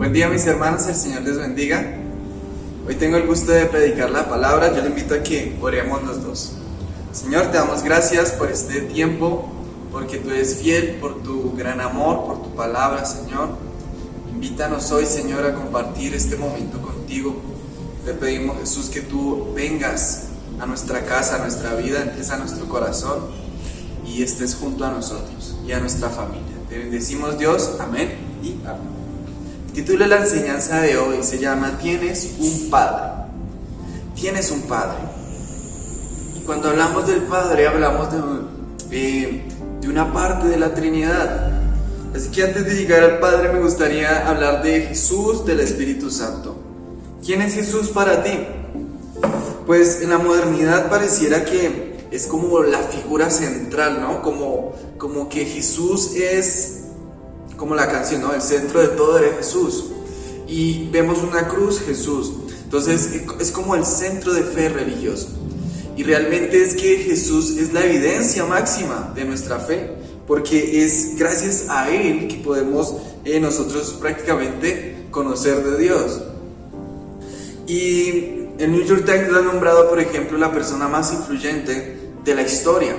Buen día mis hermanos, el Señor les bendiga. Hoy tengo el gusto de predicar la palabra. Yo le invito a que oremos los dos. Señor, te damos gracias por este tiempo, porque tú eres fiel, por tu gran amor, por tu palabra, Señor. Invítanos hoy, Señor, a compartir este momento contigo. Te pedimos, Jesús, que tú vengas a nuestra casa, a nuestra vida, entres a nuestro corazón y estés junto a nosotros y a nuestra familia. Te bendecimos, Dios. Amén y amén. El título de la enseñanza de hoy se llama Tienes un Padre. Tienes un Padre. Y cuando hablamos del Padre, hablamos de una parte de la Trinidad. Así que antes de llegar al Padre, me gustaría hablar de Jesús, del Espíritu Santo. ¿Quién es Jesús para ti? Pues en la modernidad pareciera que es como la figura central, ¿no? Como que Jesús es como la canción, ¿no? El centro de todo es Jesús. Y vemos una cruz, Jesús. Entonces es como el centro de fe religioso. Y realmente es que Jesús es la evidencia máxima de nuestra fe, porque es gracias a Él que podemos nosotros prácticamente conocer de Dios. Y el New York Times lo ha nombrado, por ejemplo, la persona más influyente de la historia.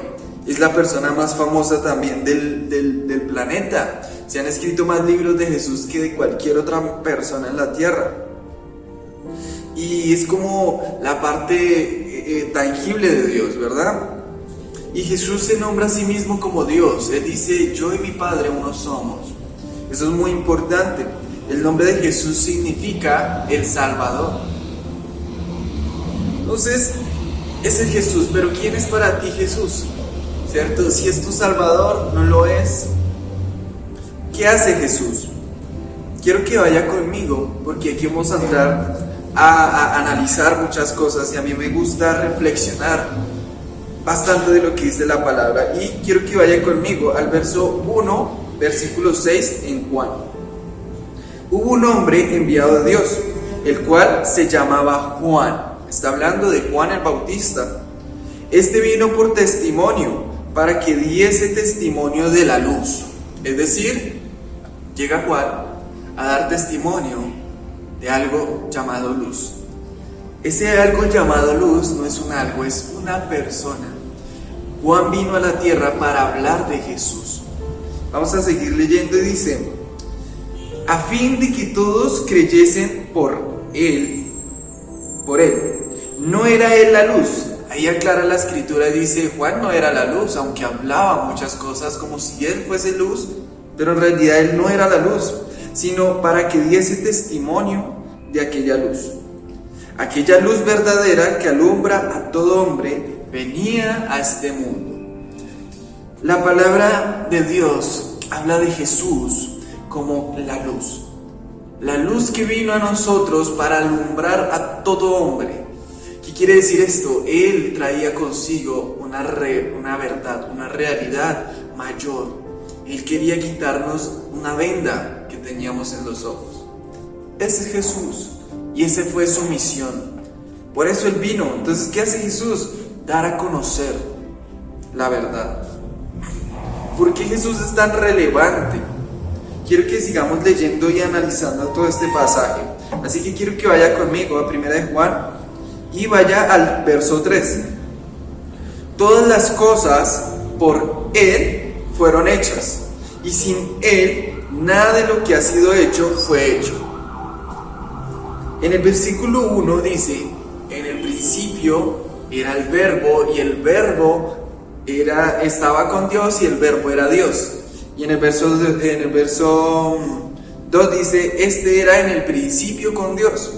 Es la persona más famosa también del planeta. Se han escrito más libros de Jesús que de cualquier otra persona en la tierra. Y es como la parte tangible de Dios, ¿verdad? Y Jesús se nombra a sí mismo como Dios. Él dice, yo y mi Padre uno somos. Eso es muy importante. El nombre de Jesús significa el Salvador. Entonces, ese es Jesús. Pero ¿quién es para ti Jesús? ¿Cierto? Si es tu Salvador, no lo es. ¿Qué hace Jesús? Quiero que vaya conmigo, porque aquí vamos a entrar a analizar muchas cosas y a mí me gusta reflexionar bastante de lo que dice la palabra. Y quiero que vaya conmigo al verso 1, versículo 6 en Juan. Hubo un hombre enviado de Dios, el cual se llamaba Juan. Está hablando de Juan el Bautista. Este vino por testimonio, para que diese testimonio de la luz. Es decir, llega Juan a dar testimonio de algo llamado luz. Ese algo llamado luz no es un algo, es una persona. Juan vino a la tierra para hablar de Jesús. Vamos a seguir leyendo y dice, a fin de que todos creyesen por él. No era él la luz. Ahí aclara la escritura y dice, Juan no era la luz, aunque hablaba muchas cosas como si él fuese luz, pero en realidad él no era la luz, sino para que diese testimonio de aquella luz. Aquella luz verdadera que alumbra a todo hombre venía a este mundo. La palabra de Dios habla de Jesús como la luz que vino a nosotros para alumbrar a todo hombre. ¿Qué quiere decir esto? Él traía consigo una verdad, una realidad mayor. Él quería quitarnos una venda que teníamos en los ojos. Ese es Jesús y esa fue su misión. Por eso Él vino. Entonces, ¿qué hace Jesús? Dar a conocer la verdad. ¿Por qué Jesús es tan relevante? Quiero que sigamos leyendo y analizando todo este pasaje. Así que quiero que vaya conmigo a 1 de Juan y vaya al verso 3. Todas las cosas por Él fueron hechas, y sin Él nada de lo que ha sido hecho fue hecho. En el versículo 1 dice, en el principio era el verbo, y el verbo estaba con Dios, y el verbo era Dios. Y en el verso 2 dice, este era en el principio con Dios.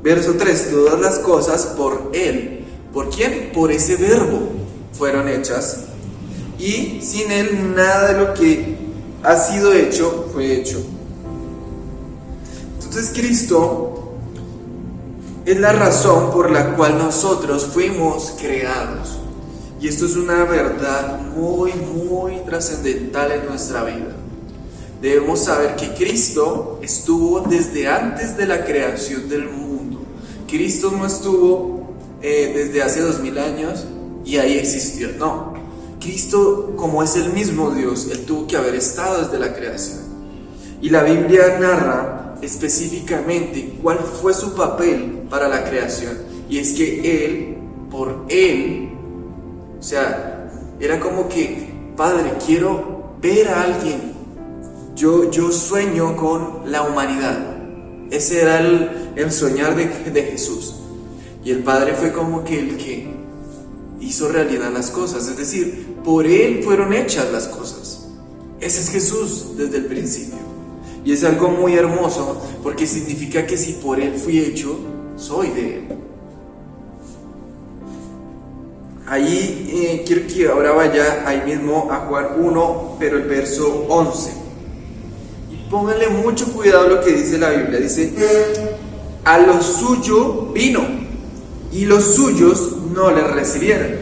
Verso 3, todas las cosas por Él. ¿Por quién? Por ese verbo fueron hechas. Y sin Él nada de lo que ha sido hecho fue hecho. Entonces Cristo es la razón por la cual nosotros fuimos creados. Y esto es una verdad muy, muy trascendental en nuestra vida. Debemos saber que Cristo estuvo desde antes de la creación del mundo. Cristo no estuvo desde hace 2000 años y ahí existió, no. Cristo, como es el mismo Dios, Él tuvo que haber estado desde la creación. Y la Biblia narra específicamente cuál fue su papel para la creación. Y es que Él, por Él, o sea, era como que, Padre, quiero ver a alguien. Yo sueño con la humanidad. Ese era el soñar de Jesús. Y el Padre fue como que el que hizo realidad las cosas. Es decir, por Él fueron hechas las cosas. Ese es Jesús desde el principio. Y es algo muy hermoso porque significa que si por Él fui hecho, soy de Él. Ahí quiero que ahora vaya ahí mismo a Juan 1, pero el verso 11. Y pónganle mucho cuidado a lo que dice la Biblia. Dice, a lo suyo vino y los suyos no le recibieron.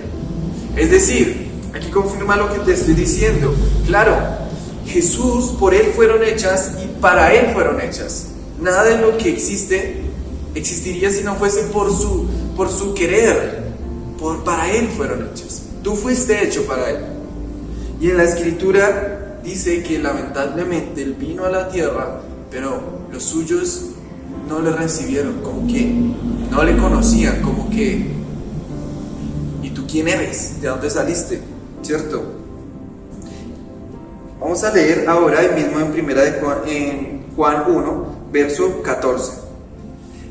Es decir, aquí confirma lo que te estoy diciendo. Claro, Jesús, por Él fueron hechas y para Él fueron hechas. Nada de lo que existe existiría si no fuese por su querer. Para Él fueron hechas. Tú fuiste hecho para Él. Y en la Escritura dice que lamentablemente Él vino a la tierra, pero los suyos no le recibieron, como que no le conocían, como que ¿y tú quién eres? ¿De dónde saliste? ¿Cierto? Vamos a leer ahora ahí mismo en Juan 1, verso 14.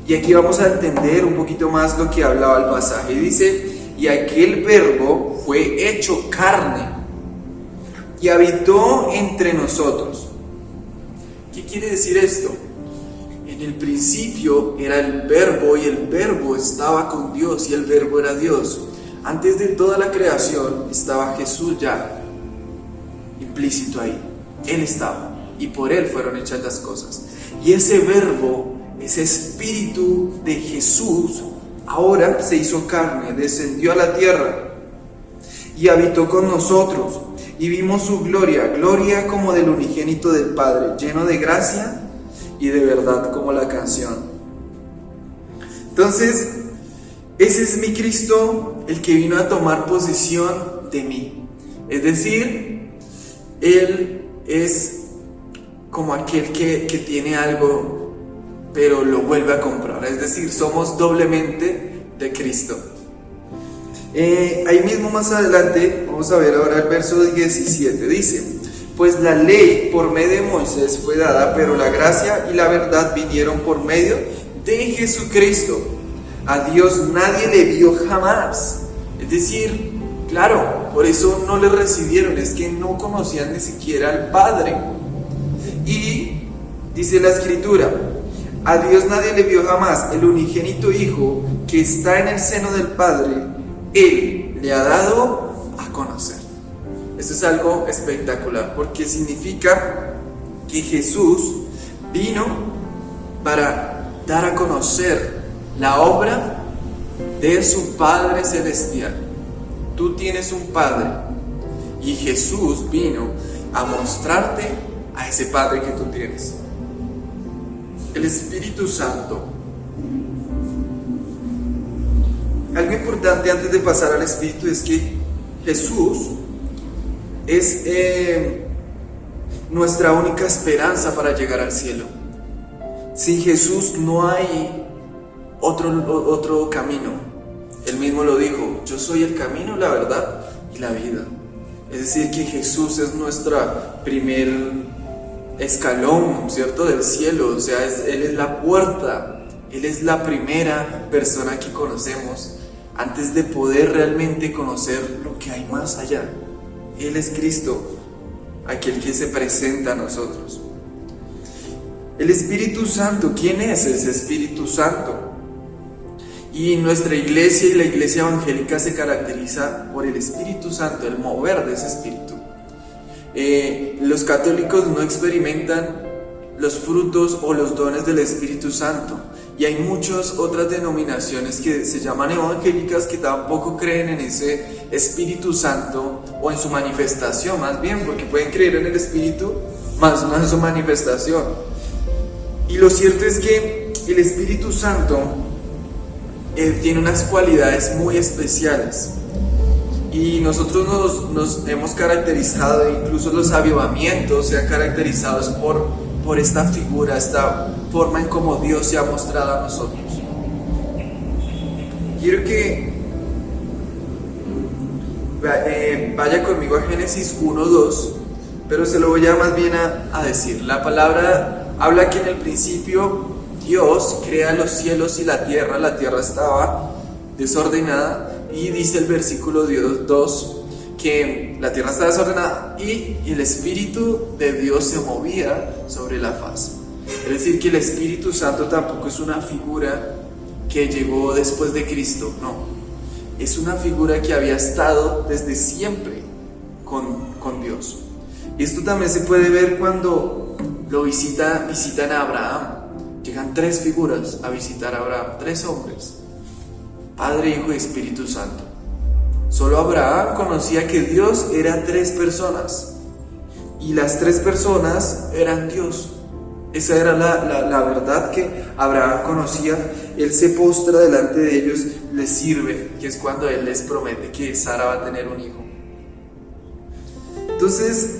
Y aquí vamos a entender un poquito más lo que hablaba el pasaje. Dice, y aquel verbo fue hecho carne y habitó entre nosotros. ¿Qué quiere decir esto? En el principio era el verbo y el verbo estaba con Dios y el verbo era Dios. Antes de toda la creación estaba Jesús ya implícito ahí. Él estaba y por Él fueron hechas las cosas. Y ese verbo, ese espíritu de Jesús, ahora se hizo carne, descendió a la tierra y habitó con nosotros y vimos su gloria, gloria como del unigénito del Padre, lleno de gracia y de verdad, como la canción. Entonces, ese es mi Cristo, el que vino a tomar posesión de mí. Es decir, Él es como aquel que tiene algo, pero lo vuelve a comprar. Es decir, somos doblemente de Cristo. Ahí mismo más adelante, vamos a ver ahora el verso 17. Dice, pues la ley por medio de Moisés fue dada, pero la gracia y la verdad vinieron por medio de Jesucristo. A Dios nadie le vio jamás. Es decir, claro, por eso no le recibieron, es que no conocían ni siquiera al Padre. Y dice la Escritura, a Dios nadie le vio jamás, el unigénito Hijo que está en el seno del Padre, Él le ha dado a conocer. Esto es algo espectacular, porque significa que Jesús vino para dar a conocer la obra de su Padre Celestial. Tú tienes un Padre y Jesús vino a mostrarte a ese Padre que tú tienes. El Espíritu Santo. Algo importante antes de pasar al Espíritu es que Jesús es nuestra única esperanza para llegar al cielo. Sin Jesús no hay otro camino. Él mismo lo dijo, yo soy el camino, la verdad y la vida. Es decir, que Jesús es nuestra primer escalón, ¿cierto?, del cielo. O sea, Él es la puerta, Él es la primera persona que conocemos antes de poder realmente conocer lo que hay más allá. Él es Cristo, aquel que se presenta a nosotros. El Espíritu Santo, ¿quién es ese Espíritu Santo? Y nuestra iglesia y la iglesia evangélica se caracteriza por el Espíritu Santo, el mover de ese Espíritu. Los católicos no experimentan los frutos o los dones del Espíritu Santo. Y hay muchas otras denominaciones que se llaman evangélicas que tampoco creen en ese Espíritu Santo o en su manifestación, más bien, porque pueden creer en el Espíritu, más no en su manifestación. Y lo cierto es que el Espíritu Santo tiene unas cualidades muy especiales. Y nosotros nos hemos caracterizado, incluso los avivamientos se han caracterizado por esta figura, esta forma en cómo Dios se ha mostrado a nosotros. Quiero que vaya conmigo a Génesis 1:2, pero se lo voy a más bien a decir. La palabra habla que en el principio Dios crea los cielos y la tierra estaba desordenada, y dice el versículo 2 que la tierra estaba desordenada y el Espíritu de Dios se movía sobre la faz. Es decir, que el Espíritu Santo tampoco es una figura que llegó después de Cristo, no. Es una figura que había estado desde siempre con Dios. Y esto también se puede ver cuando visitan a Abraham. Llegan 3 figuras a visitar a Abraham, 3 hombres: Padre, Hijo y Espíritu Santo. Solo Abraham conocía que Dios era 3 personas, y las 3 personas eran Dios. Esa era la verdad que Abraham conocía. Él se postra delante de ellos, les sirve, que es cuando él les promete que Sara va a tener un hijo. Entonces,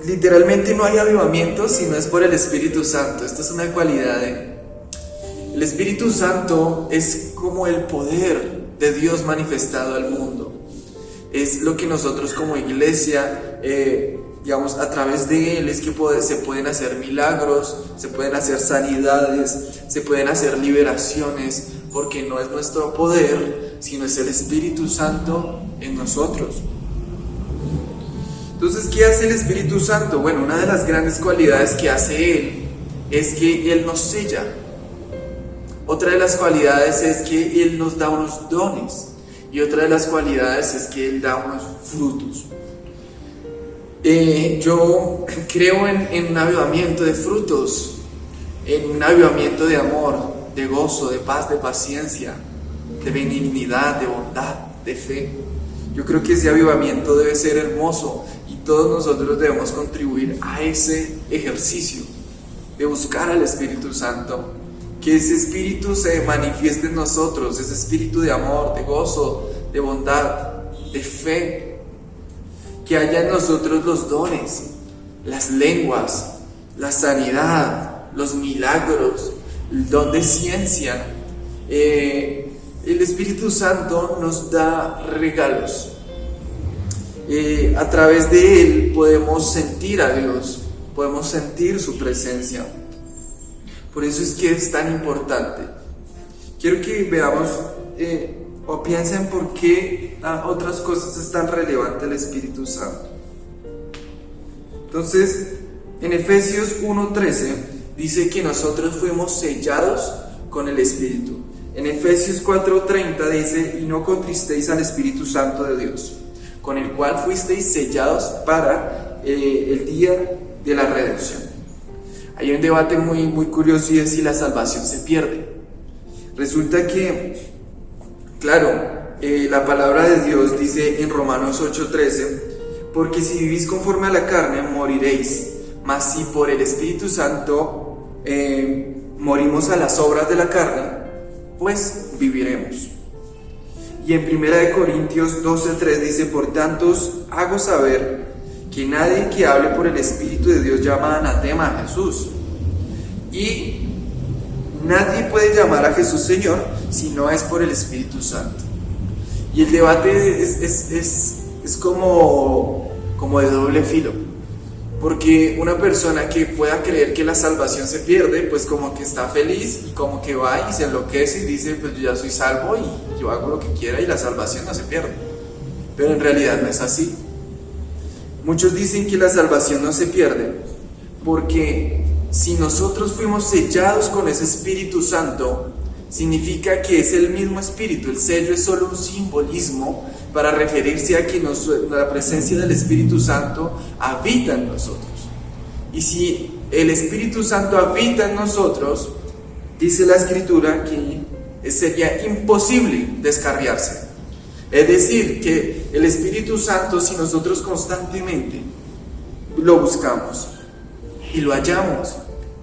literalmente no hay avivamiento si no es por el Espíritu Santo. Esto es una cualidad el Espíritu Santo es como el poder de Dios manifestado al mundo. Es lo que nosotros como iglesia, digamos, a través de Él es que se pueden hacer milagros, se pueden hacer sanidades, se pueden hacer liberaciones, porque no es nuestro poder, sino es el Espíritu Santo en nosotros. Entonces, ¿qué hace el Espíritu Santo? Bueno, una de las grandes cualidades que hace Él es que Él nos sella. Otra de las cualidades es que Él nos da unos dones, y otra de las cualidades es que Él da unos frutos. Yo creo en un avivamiento de frutos, en un avivamiento de amor, de gozo, de paz, de paciencia, de benignidad, de bondad, de fe. Yo creo que ese avivamiento debe ser hermoso, y todos nosotros debemos contribuir a ese ejercicio de buscar al Espíritu Santo. Que ese Espíritu se manifieste en nosotros, ese Espíritu de amor, de gozo, de bondad, de fe. Que haya en nosotros los dones, las lenguas, la sanidad, los milagros, el don de ciencia. El Espíritu Santo nos da regalos. A través de Él podemos sentir a Dios, podemos sentir su presencia. Por eso es que es tan importante. Quiero que veamos o piensen por qué otras cosas es tan relevante el Espíritu Santo. Entonces, en Efesios 1:13 dice que nosotros fuimos sellados con el Espíritu. En Efesios 4:30 dice: y no contristéis al Espíritu Santo de Dios, con el cual fuisteis sellados para el día de la redención. Hay un debate muy curioso, y es si la salvación se pierde. Resulta que, claro, la palabra de Dios dice en Romanos 8:13: porque si vivís conforme a la carne, moriréis, mas si por el Espíritu Santo morimos a las obras de la carne, pues viviremos. Y en 1 Corintios 12:3 dice: por tanto os hago saber que nadie que hable por el Espíritu de Dios llama anatema a Jesús. Y nadie puede llamar a Jesús Señor si no es por el Espíritu Santo. Y el debate es como de doble filo. Porque una persona que pueda creer que la salvación se pierde, pues como que está feliz y como que va y se enloquece y dice: pues yo ya soy salvo y yo hago lo que quiera y la salvación no se pierde. Pero en realidad no es así. Muchos dicen que la salvación no se pierde porque si nosotros fuimos sellados con ese Espíritu Santo, significa que es el mismo Espíritu. El sello es solo un simbolismo para referirse a que la presencia del Espíritu Santo habita en nosotros. Y si el Espíritu Santo habita en nosotros, dice la Escritura que sería imposible descarriarse. Es decir, que el Espíritu Santo, si nosotros constantemente lo buscamos y lo hallamos,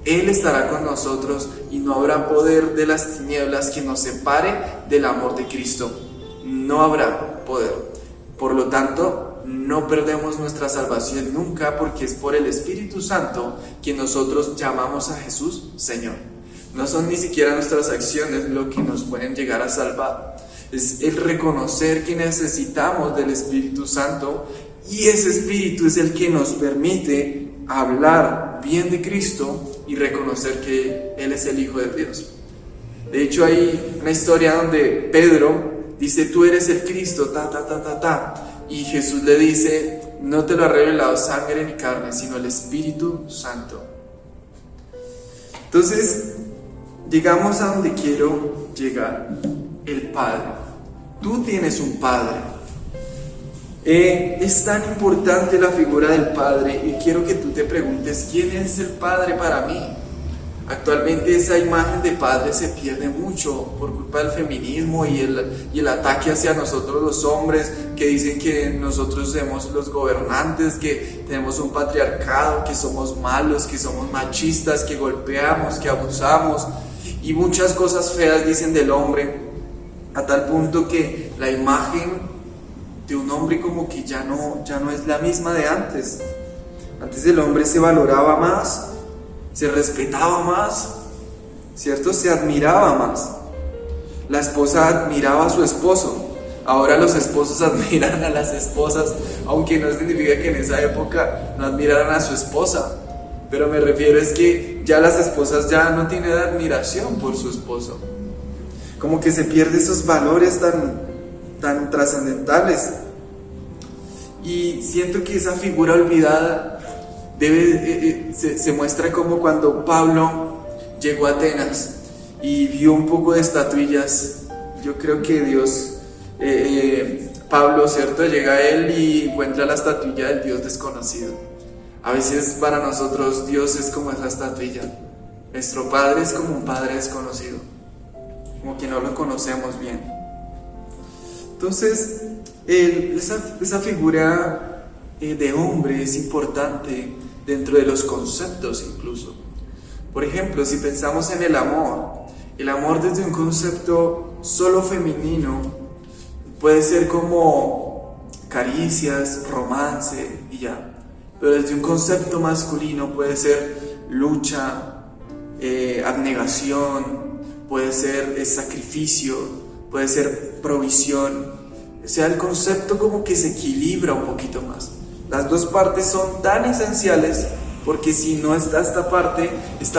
Él estará con nosotros y no habrá poder de las tinieblas que nos separe del amor de Cristo. No habrá poder. Por lo tanto, no perdemos nuestra salvación nunca, porque es por el Espíritu Santo que nosotros llamamos a Jesús Señor. No son ni siquiera nuestras acciones lo que nos pueden llegar a salvar. Es el reconocer que necesitamos del Espíritu Santo, y ese Espíritu es el que nos permite hablar bien de Cristo y reconocer que Él es el Hijo de Dios. De hecho, hay una historia donde Pedro dice: tú eres el Cristo, y Jesús le dice: no te lo ha revelado sangre ni carne, sino el Espíritu Santo. Entonces, llegamos a donde quiero llegar: el Padre. Tú tienes un Padre. Es tan importante la figura del Padre, y quiero que tú te preguntes: ¿quién es el Padre para mí? Actualmente esa imagen de padre se pierde mucho por culpa del feminismo y el ataque hacia nosotros los hombres, que dicen que nosotros somos los gobernantes, que tenemos un patriarcado, que somos malos, que somos machistas, que golpeamos, que abusamos, y muchas cosas feas dicen del hombre, a tal punto que la imagen de un hombre como que ya no es la misma de antes. Antes el hombre se valoraba más, se respetaba más, ¿cierto? Se admiraba más. La esposa admiraba a su esposo. Ahora los esposos admiran a las esposas, aunque no significa que en esa época no admiraran a su esposa. Pero me refiero es que ya las esposas ya no tienen admiración por su esposo. Como que se pierden esos valores tan trascendentales. Y siento que esa figura olvidada se muestra como cuando Pablo llegó a Atenas y vio un poco de estatuillas. Yo creo que Dios, Pablo, ¿cierto? Llega a él y encuentra la estatuilla del Dios desconocido. A veces para nosotros Dios es como esa estatuilla. Nuestro Padre es como un Padre desconocido, como que no lo conocemos bien. Entonces, esa figura de hombre es importante dentro de los conceptos incluso. Por ejemplo, si pensamos en el amor desde un concepto solo femenino puede ser como caricias, romance y ya. Pero desde un concepto masculino puede ser lucha, abnegación, puede ser sacrificio, puede ser provisión. O sea, el concepto como que se equilibra un poquito más. Las dos partes son tan esenciales, porque si no está esta parte es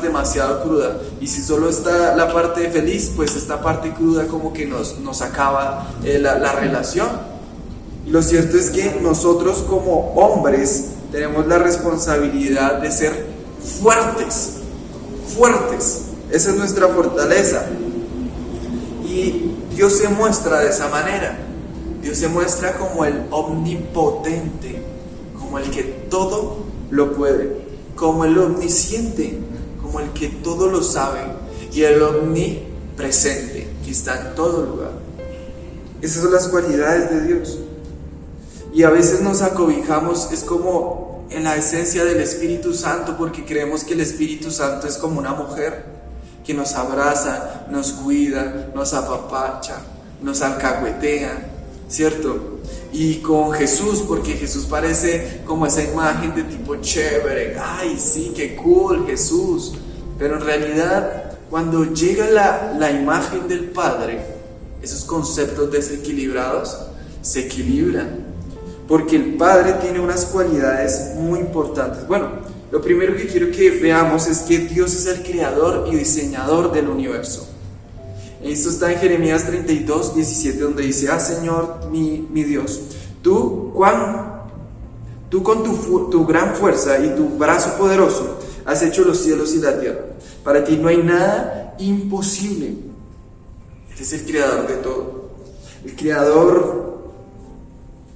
demasiado cruda. Y si solo está la parte feliz, pues esta parte cruda como que nos acaba la relación. Y lo cierto es que nosotros como hombres tenemos la responsabilidad de ser fuertes. Esa es nuestra fortaleza. Y Dios se muestra de esa manera. Dios se muestra como el omnipotente, como el que todo lo puede, como el omnisciente, como el que todo lo sabe, y el omnipresente, que está en todo lugar. Esas son las cualidades de Dios. Y a veces nos acobijamos, es como en la esencia del Espíritu Santo, porque creemos que el Espíritu Santo es como una mujer que nos abraza, nos cuida, nos apapacha, nos alcahuetea, ¿cierto? Y con Jesús, porque Jesús parece como esa imagen de tipo chévere, ay sí, qué cool Jesús, pero en realidad cuando llega la imagen del Padre, esos conceptos desequilibrados se equilibran, porque el Padre tiene unas cualidades muy importantes. Bueno, lo primero que quiero que veamos es que Dios es el creador y diseñador del universo. Esto está en Jeremías 32, 17, donde dice: Señor mi Dios, tú con tu gran fuerza y tu brazo poderoso has hecho los cielos y la tierra. Para ti no hay nada imposible. Él es el creador de todo. El creador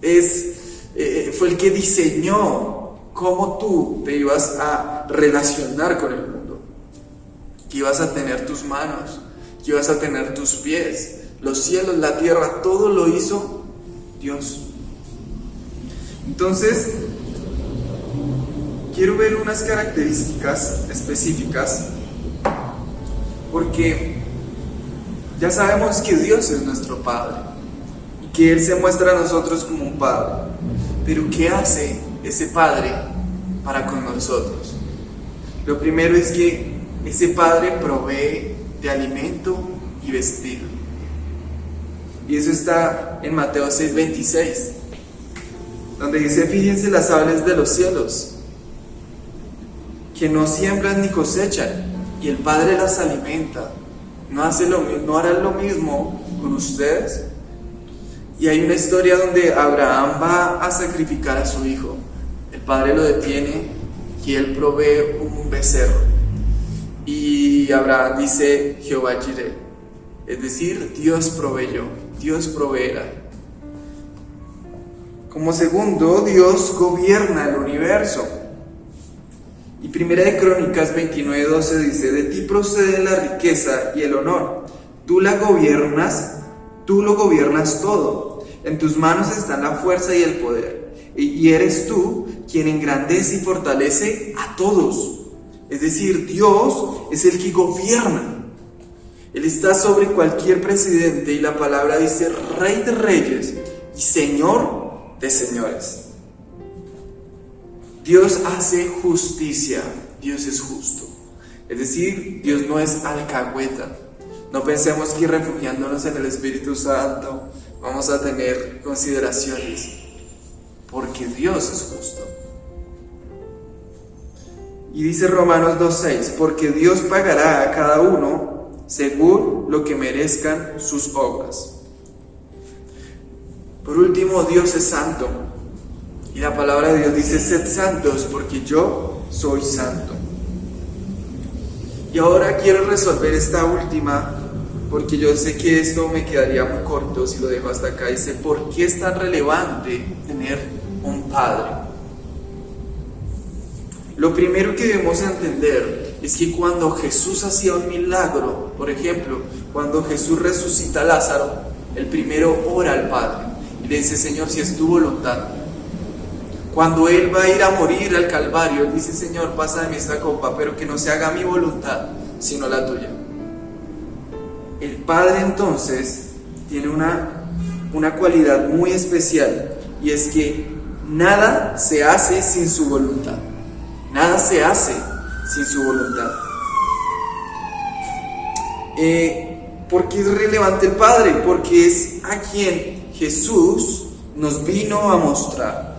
fue el que diseñó cómo tú te ibas a relacionar con el mundo, que ibas a tener tus manos, que ibas a tener tus pies, los cielos, la tierra, todo lo hizo Dios. Entonces, quiero ver unas características específicas, porque ya sabemos que Dios es nuestro Padre y que Él se muestra a nosotros como un Padre. Pero ¿qué hace ese Padre para con nosotros? Lo primero es que ese Padre provee de alimento y vestido. Y eso está en Mateo 6:26, donde dice: fíjense las aves de los cielos, que no siembran ni cosechan, y el Padre las alimenta. ¿No hará lo mismo con ustedes? Y hay una historia donde Abraham va a sacrificar a su hijo. El Padre lo detiene y él provee un becerro. Y Abraham dice: Jehová Jireh, es decir, Dios proveyó, Dios proveerá. Como segundo, Dios gobierna el universo. Y Primera de Crónicas 29:12 dice: de ti procede la riqueza y el honor. Tú lo gobiernas todo. En tus manos están la fuerza y el poder. Y eres tú quien engrandece y fortalece a todos. Es decir, Dios es el que gobierna. Él está sobre cualquier presidente, y la palabra dice: Rey de reyes y Señor de señores. Dios hace justicia, Dios es justo. Es decir, Dios no es alcahueta. No pensemos que refugiándonos en el Espíritu Santo vamos a tener consideraciones, porque Dios es justo. Y dice Romanos 2:6: porque Dios pagará a cada uno según lo que merezcan sus obras. Por último, Dios es santo. Y la palabra de Dios dice: sed santos, porque yo soy santo. Y ahora quiero resolver esta última, porque yo sé que esto me quedaría muy corto si lo dejo hasta acá. Dice: ¿por qué es tan relevante tener un Padre? Lo primero que debemos entender es que cuando Jesús hacía un milagro, por ejemplo, cuando Jesús resucita a Lázaro, el primero ora al Padre y le dice: Señor, si es tu voluntad. Cuando Él va a ir a morir al Calvario, Él dice: Señor, pasa de mí esta copa, pero que no se haga mi voluntad, sino la tuya. El Padre entonces tiene una cualidad muy especial, y es que nada se hace sin su voluntad. Nada se hace sin su voluntad. ¿Por qué es relevante el Padre? Porque es a quien Jesús nos vino a mostrar.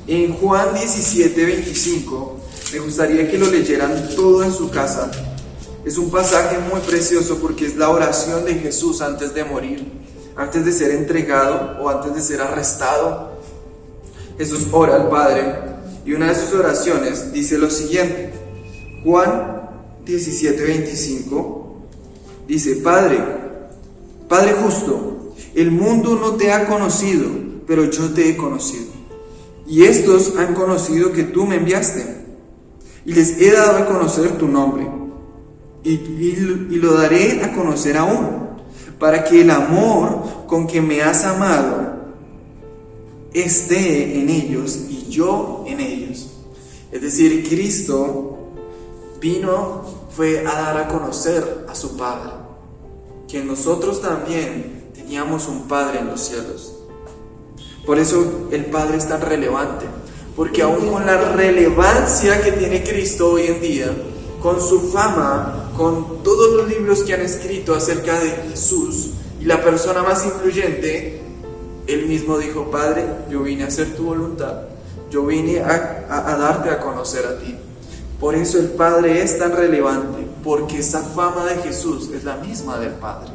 En Juan 17:25, me gustaría que lo leyeran todo en su casa. Es un pasaje muy precioso porque es la oración de Jesús antes de morir, antes de ser entregado o antes de ser arrestado. Jesús ora al Padre, y una de sus oraciones dice lo siguiente. Juan 17:25 dice: Padre justo, el mundo no te ha conocido, pero yo te he conocido. Y estos han conocido que tú me enviaste, y les he dado a conocer tu nombre, y lo daré a conocer aún, para que el amor con que me has amado esté en ellos y yo en ellos. Es decir, Cristo fue a dar a conocer a su Padre, que nosotros también teníamos un Padre en los cielos. Por eso el Padre es tan relevante, porque aún con la relevancia que tiene Cristo hoy en día, con su fama, con todos los libros que han escrito acerca de Jesús y la persona más influyente, Él mismo dijo: Padre, yo vine a hacer tu voluntad, yo vine a darte a conocer a ti. Por eso el Padre es tan relevante, porque esa fama de Jesús es la misma del Padre.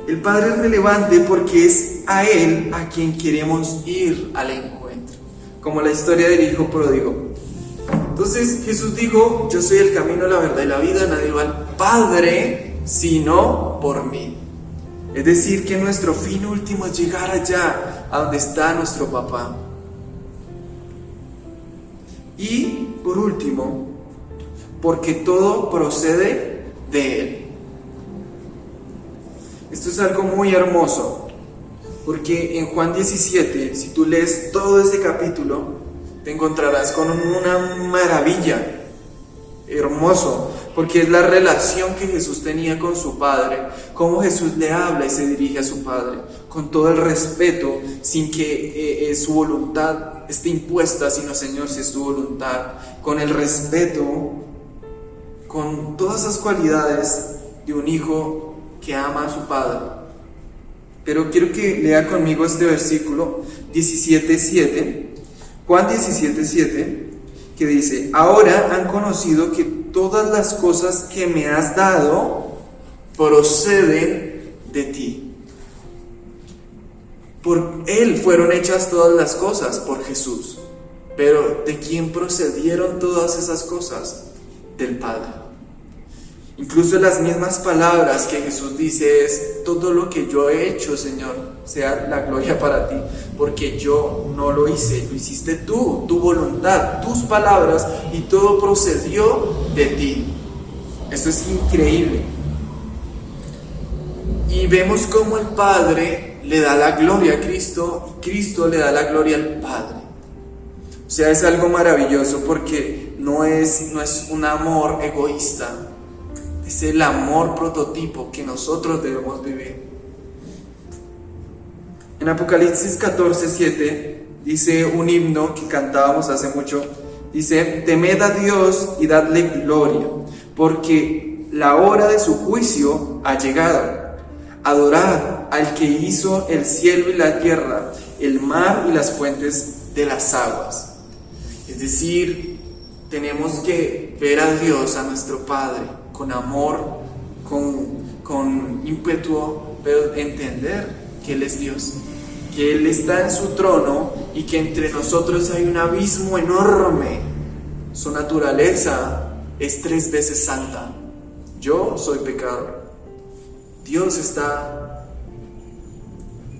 El Padre es relevante porque es a Él a quien queremos ir al encuentro, como la historia del hijo pródigo. Entonces Jesús dijo: yo soy el camino, la verdad y la vida, nadie va al Padre sino por mí. Es decir, que nuestro fin último es llegar allá, a donde está nuestro papá. Y por último, porque todo procede de Él. Esto es algo muy hermoso, porque en Juan 17, si tú lees todo ese capítulo, te encontrarás con una maravilla, hermoso, porque es la relación que Jesús tenía con su Padre, cómo Jesús le habla y se dirige a su Padre, con todo el respeto, sin que su voluntad esté impuesta, sino Señor, si es tu voluntad, con el respeto, con todas esas cualidades de un hijo que ama a su Padre. Pero quiero que lea conmigo este versículo 17:7, Juan 17:7, que dice: ahora han conocido que todas las cosas que me has dado proceden de ti. Por Él fueron hechas todas las cosas, por Jesús. Pero ¿de quién procedieron todas esas cosas? Del Padre. Incluso las mismas palabras que Jesús dice es: todo lo que yo he hecho, Señor, sea la gloria para ti, porque yo no lo hice, lo hiciste tú, tu voluntad, tus palabras, y todo procedió de ti. Esto es increíble. Y vemos cómo el Padre le da la gloria a Cristo, y Cristo le da la gloria al Padre. O sea, es algo maravilloso, porque no es un amor egoísta. Es el amor prototipo que nosotros debemos vivir. En Apocalipsis 14:7 dice un himno que cantábamos hace mucho. Dice: temed a Dios y dadle gloria, porque la hora de su juicio ha llegado. Adorad al que hizo el cielo y la tierra, el mar y las fuentes de las aguas. Es decir, tenemos que ver a Dios, a nuestro Padre, con amor, con ímpetu, pero entender que Él es Dios, que Él está en su trono y que entre nosotros hay un abismo enorme. Su naturaleza es 3 veces santa. Yo soy pecador. Dios está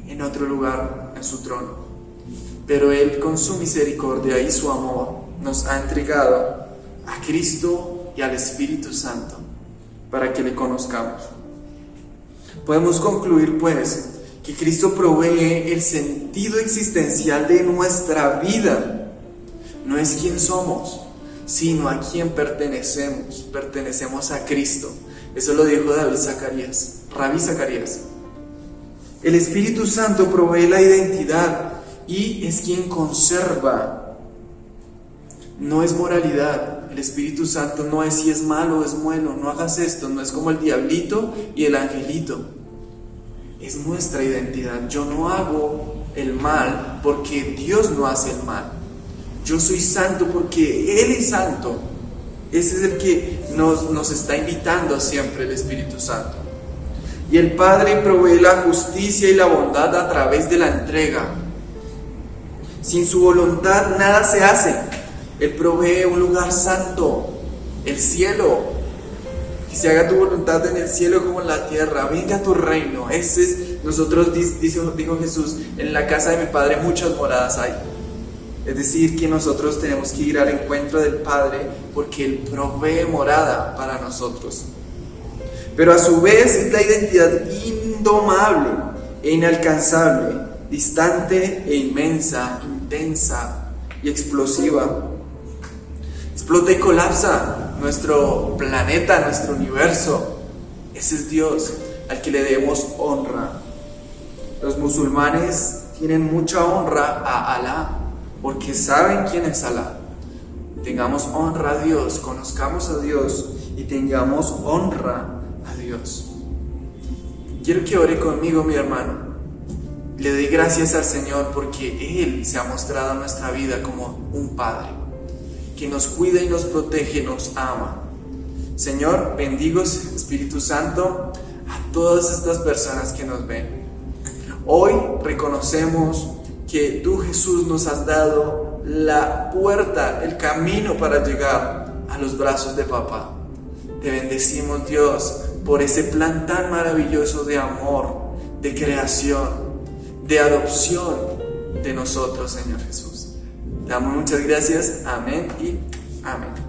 en otro lugar, en su trono, pero Él, con su misericordia y su amor, nos ha entregado a Cristo y al Espíritu Santo para que le conozcamos. Podemos concluir pues que Cristo provee el sentido existencial de nuestra vida. No es quién somos, sino a quién pertenecemos. Pertenecemos a Cristo. Eso lo dijo Rabí Zacarías. El Espíritu Santo provee la identidad y es quien conserva. No es moralidad. El Espíritu Santo no es si es malo o es bueno, no hagas esto. No es como el diablito y el angelito. Es nuestra identidad. Yo no hago el mal porque Dios no hace el mal. Yo soy santo porque Él es santo. Ese es el que nos está invitando siempre, el Espíritu Santo. Y el Padre provee la justicia y la bondad a través de la entrega. Sin su voluntad nada se hace. Él provee un lugar santo, el cielo. Que se haga tu voluntad en el cielo como en la tierra. Venga tu reino. Dijo Jesús: en la casa de mi Padre muchas moradas hay. Es decir, que nosotros tenemos que ir al encuentro del Padre porque Él provee morada para nosotros. Pero a su vez es la identidad indomable e inalcanzable, distante e inmensa, intensa y explosiva. Explota y colapsa nuestro planeta, nuestro universo. Ese es Dios, al que le debemos honra. Los musulmanes tienen mucha honra a Alá, porque saben quién es Alá. Tengamos honra a Dios, conozcamos a Dios y tengamos honra a Dios. Quiero que ore conmigo, mi hermano. Le doy gracias al Señor porque Él se ha mostrado en nuestra vida como un Padre que nos cuida y nos protege, nos ama. Señor, bendigo, Espíritu Santo, a todas estas personas que nos ven. Hoy reconocemos que tú, Jesús, nos has dado la puerta, el camino para llegar a los brazos de Papá. Te bendecimos, Dios, por ese plan tan maravilloso de amor, de creación, de adopción de nosotros, Señor Jesús. Te damos muchas gracias. Amén y amén.